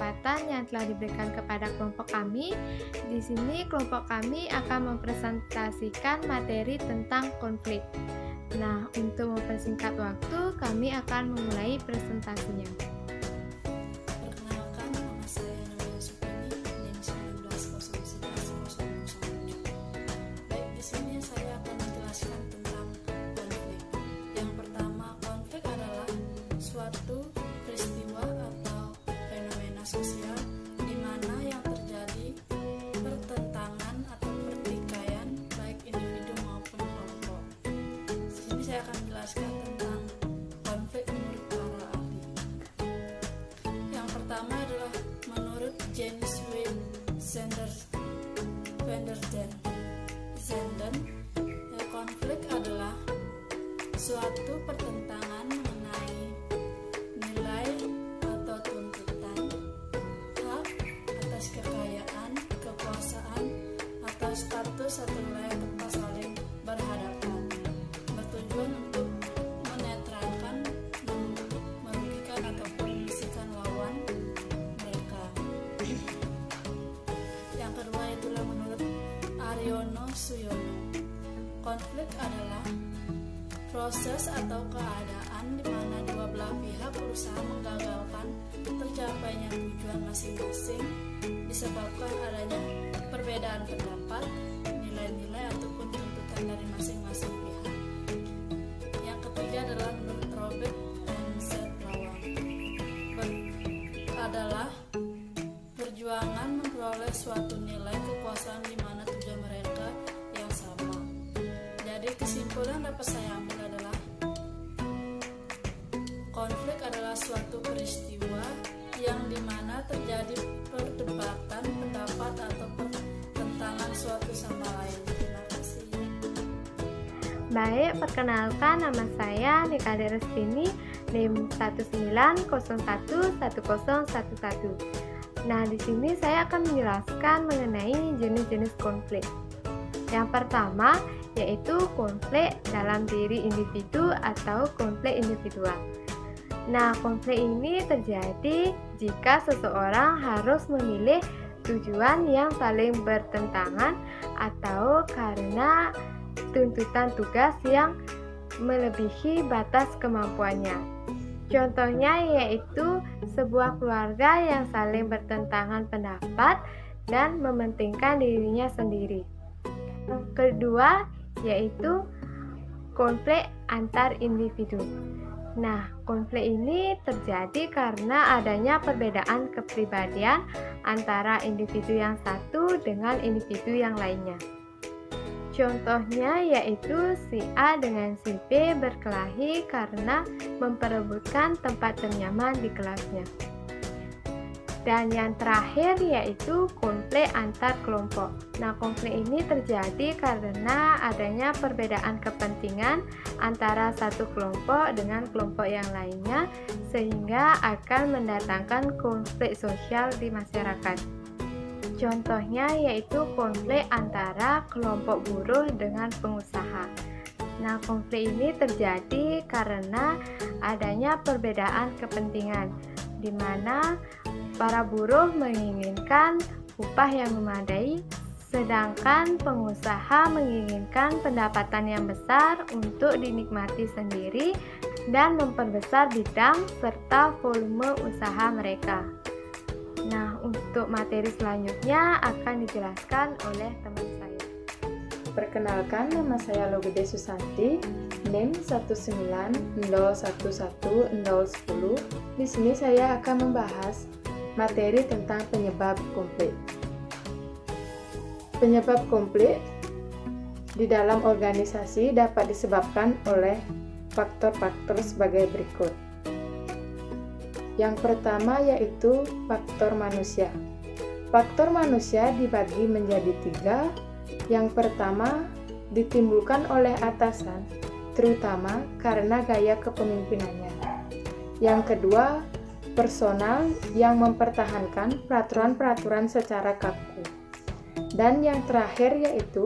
kesempatan yang telah diberikan kepada kelompok kami. Di sini kelompok kami akan mempresentasikan materi tentang konflik. Nah, untuk mempersingkat waktu, kami akan memulai presentasinya. Perkenalkan, nama saya Nurul Supini, NIM 1900110007. Baik, di sini saya akan menjelaskan tentang konflik. Yang pertama, konflik adalah suatu peristiwa atau fenomena sosial di mana yang terjadi pertentangan atau pertikaian baik individu maupun kelompok. Di sini saya akan menjelaskan tentang konflik menurut para ahli. Yang pertama adalah menurut James W. Zenden, konflik adalah suatu pertentangan mengenai nilai atau tuntutan, hak atas kekayaan, kekuasaan, atau status atau wilayah tempat saling berhadapan, bertujuan untuk menetralkan, merugikan ataupun membersihkan lawan mereka. Yang kedua itulah menurut Aryono Suyono, konflik adalah proses atau keadaan di mana dua belah pihak berusaha menggagalkan tercapainya tujuan masing-masing disebabkan adanya perbedaan pendapat, nilai-nilai ataupun tuntutan dari masing-masing pihak. Yang ketiga adalah menurut Robert and Z. Lawang, adalah perjuangan memperoleh suatu nilai kekuasaan di mana tujuan mereka yang sama. Jadi kesimpulan dapat saya ambil adalah konflik adalah suatu peristiwa yang dimana terjadi perdebatan pendapat atau pertentangan suatu sama lain. Terima kasih. Baik, perkenalkan nama saya Nikade Restini, NIM 19011011. Nah, di sini saya akan menjelaskan mengenai jenis-jenis konflik. Yang pertama yaitu konflik dalam diri individu atau konflik individual. Nah, konflik ini terjadi jika seseorang harus memilih tujuan yang saling bertentangan atau karena tuntutan tugas yang melebihi batas kemampuannya. Contohnya yaitu sebuah keluarga yang saling bertentangan pendapat dan mementingkan dirinya sendiri. Yang kedua yaitu konflik antar individu. Nah, konflik ini terjadi karena adanya perbedaan kepribadian antara individu yang satu dengan individu yang lainnya. Contohnya yaitu si A dengan si B berkelahi karena memperebutkan tempat ternyaman di kelasnya. Dan yang terakhir yaitu konflik antar kelompok. Nah, konflik ini terjadi karena adanya perbedaan kepentingan antara satu kelompok dengan kelompok yang lainnya, sehingga akan mendatangkan konflik sosial di masyarakat. Contohnya yaitu konflik antara kelompok buruh dengan pengusaha. Nah, konflik ini terjadi karena adanya perbedaan kepentingan, di mana para buruh menginginkan upah yang memadai, sedangkan pengusaha menginginkan pendapatan yang besar untuk dinikmati sendiri dan memperbesar bidang serta volume usaha mereka. Nah, untuk materi selanjutnya akan dijelaskan oleh teman saya. Perkenalkan, nama saya Logede Susanti, NIM 19001110. Di sini saya akan membahas materi tentang penyebab konflik. Penyebab konflik di dalam organisasi dapat disebabkan oleh faktor-faktor sebagai berikut. Yang pertama yaitu faktor manusia. Faktor manusia dibagi menjadi 3. Yang pertama ditimbulkan oleh atasan, terutama karena gaya kepemimpinannya. Yang kedua, personal yang mempertahankan peraturan-peraturan secara kaku. Dan yang terakhir yaitu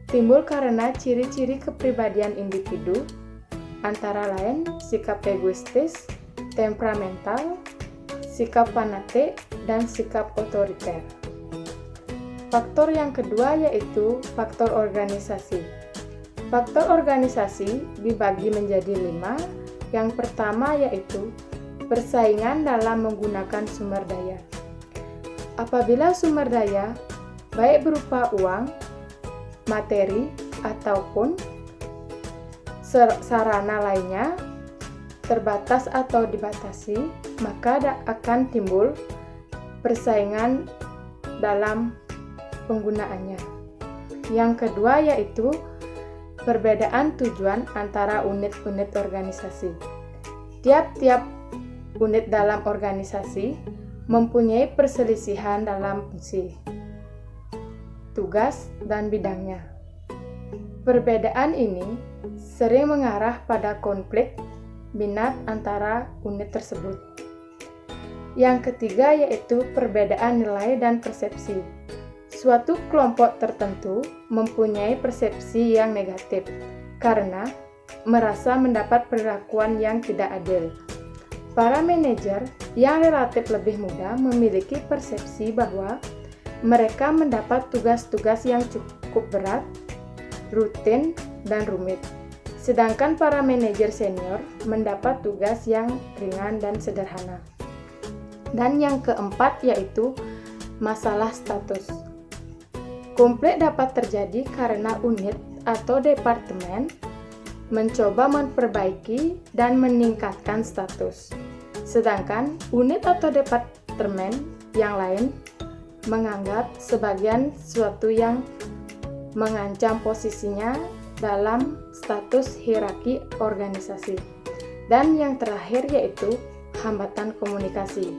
timbul karena ciri-ciri kepribadian individu, antara lain sikap egoistis, temperamental, sikap fanatik, dan sikap otoriter. Faktor yang kedua yaitu faktor organisasi. Faktor organisasi dibagi menjadi 5. Yang pertama yaitu persaingan dalam menggunakan sumber daya. Apabila sumber daya, baik berupa uang, materi, ataupun sarana lainnya, terbatas atau dibatasi, maka akan timbul persaingan dalam penggunaannya. Yang kedua yaitu perbedaan tujuan antara unit-unit organisasi. Tiap-tiap unit dalam organisasi mempunyai perselisihan dalam fungsi, tugas, dan bidangnya. Perbedaan ini sering mengarah pada konflik minat antara unit tersebut. Yang ketiga yaitu perbedaan nilai dan persepsi. Suatu kelompok tertentu mempunyai persepsi yang negatif karena merasa mendapat perlakuan yang tidak adil. Para manajer yang relatif lebih muda memiliki persepsi bahwa mereka mendapat tugas-tugas yang cukup berat, rutin, dan rumit. Sedangkan para manajer senior mendapat tugas yang ringan dan sederhana. Dan yang keempat yaitu masalah status. Konflik dapat terjadi karena unit atau departemen mencoba memperbaiki dan meningkatkan status. Sedangkan unit atau departemen yang lain menganggap sebagian sesuatu yang mengancam posisinya dalam status hierarki organisasi. Dan yang terakhir yaitu hambatan komunikasi.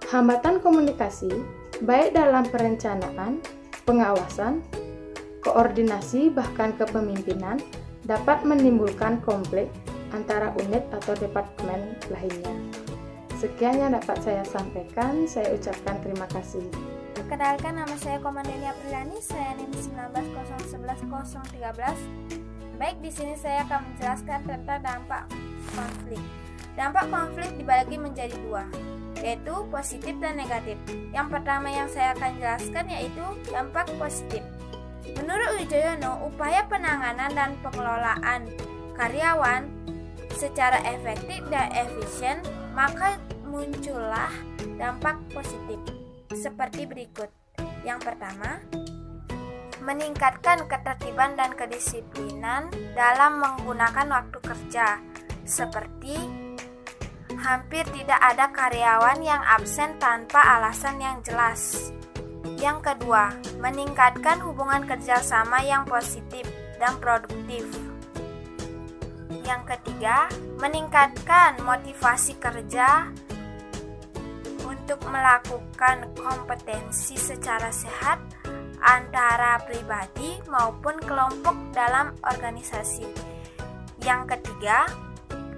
Hambatan komunikasi baik dalam perencanaan, pengawasan, koordinasi, bahkan kepemimpinan dapat menimbulkan konflik antara unit atau departemen lainnya. Sekian yang dapat saya sampaikan, saya ucapkan terima kasih. Perkenalkan, nama saya Komandenia Apriliani, saya NIM 190110013. Baik, di sini saya akan menjelaskan tentang dampak konflik. Dampak konflik dibagi menjadi 2, yaitu positif dan negatif. Yang pertama yang saya akan jelaskan yaitu dampak positif. Menurut Wijoyono, upaya penanganan dan pengelolaan karyawan secara efektif dan efisien, maka muncullah dampak positif seperti berikut. Yang pertama, meningkatkan ketertiban dan kedisiplinan dalam menggunakan waktu kerja, seperti hampir tidak ada karyawan yang absen tanpa alasan yang jelas. Yang kedua, meningkatkan hubungan kerjasama yang positif dan produktif. Yang ketiga, meningkatkan motivasi kerja untuk melakukan kompetensi secara sehat antara pribadi maupun kelompok dalam organisasi. Yang ketiga,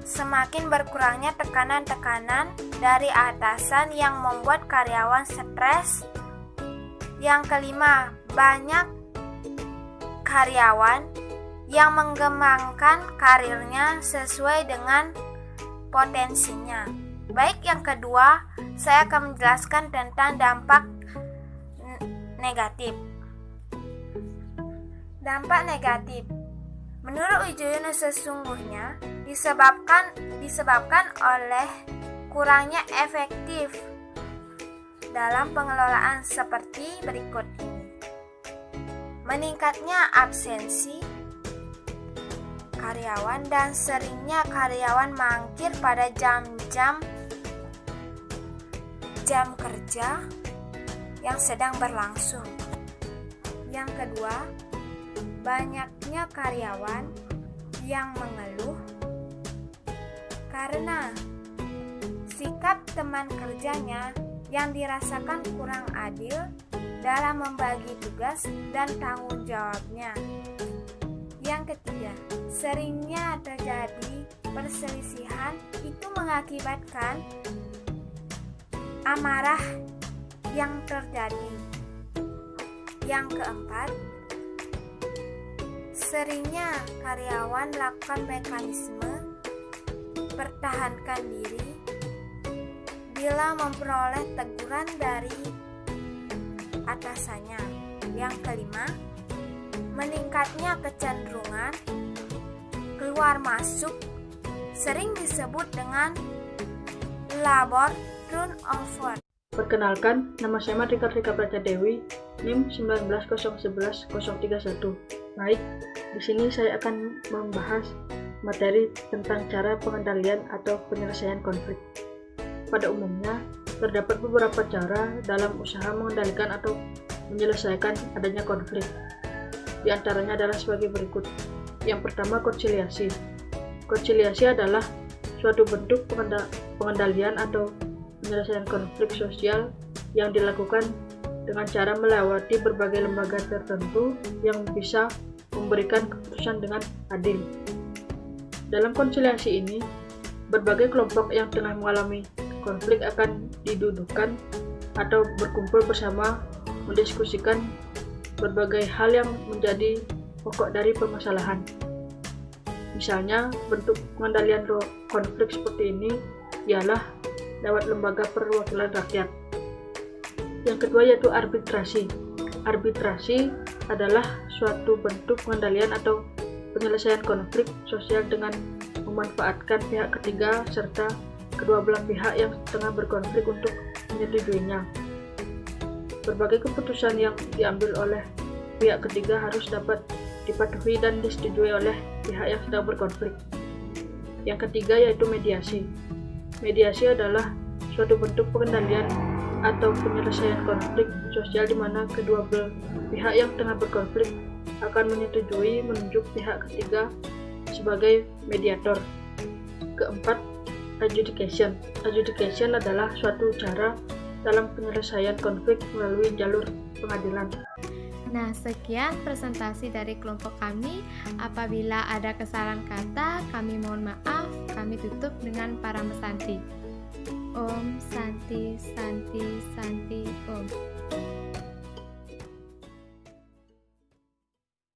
semakin berkurangnya tekanan-tekanan dari atasan yang membuat karyawan stres. Yang kelima, banyak karyawan yang mengembangkan karirnya sesuai dengan potensinya. Baik, yang kedua, saya akan menjelaskan tentang dampak negatif. Dampak negatif menurut Wijoyono sesungguhnya disebabkan oleh kurangnya efektif dalam pengelolaan seperti berikut ini. Meningkatnya absensi karyawan dan seringnya karyawan mangkir pada jam kerja yang sedang berlangsung. Yang kedua, banyaknya karyawan yang mengeluh karena sikap teman kerjanya yang dirasakan kurang adil dalam membagi tugas dan tanggung jawabnya. Yang ketiga, seringnya terjadi perselisihan, itu mengakibatkan amarah yang terjadi. Yang keempat, seringnya karyawan melakukan mekanisme pertahankan diri bila memperoleh teguran dari atasannya. Yang kelima, meningkatnya kecenderungan keluar masuk sering disebut dengan labor turnover. Perkenalkan, nama saya Martika Praja Dewi, NIM 190111031. Baik, di sini saya akan membahas materi tentang cara pengendalian atau penyelesaian konflik. Pada umumnya, terdapat beberapa cara dalam usaha mengendalikan atau menyelesaikan adanya konflik. Di antaranya adalah sebagai berikut. Yang pertama, konsiliasi. Konsiliasi adalah suatu bentuk pengendalian atau penyelesaian konflik sosial yang dilakukan dengan cara melewati berbagai lembaga tertentu yang bisa memberikan keputusan dengan adil. Dalam konsiliasi ini, berbagai kelompok yang tengah mengalami konflik akan didudukkan atau berkumpul bersama mendiskusikan berbagai hal yang menjadi pokok dari permasalahan. Misalnya, bentuk pengendalian konflik seperti ini ialah lewat lembaga perwakilan rakyat. Yang kedua yaitu arbitrasi. Arbitrasi adalah suatu bentuk pengendalian atau penyelesaian konflik sosial dengan memanfaatkan pihak ketiga serta kedua belah pihak yang tengah berkonflik untuk menyetujuinya. Berbagai keputusan yang diambil oleh pihak ketiga harus dapat dipatuhi dan disetujui oleh pihak yang sedang berkonflik. Yang ketiga yaitu mediasi. Mediasi adalah suatu bentuk pengendalian atau penyelesaian konflik sosial di mana kedua belah pihak yang tengah berkonflik akan menyetujui menunjuk pihak ketiga sebagai mediator. Keempat, adjudication. Adjudication adalah suatu cara dalam penyelesaian konflik melalui jalur pengadilan. Nah, sekian presentasi dari kelompok kami. Apabila ada kesalahan kata, kami mohon maaf. Kami tutup dengan Paramasanti. Om Santi Santi Santi Om.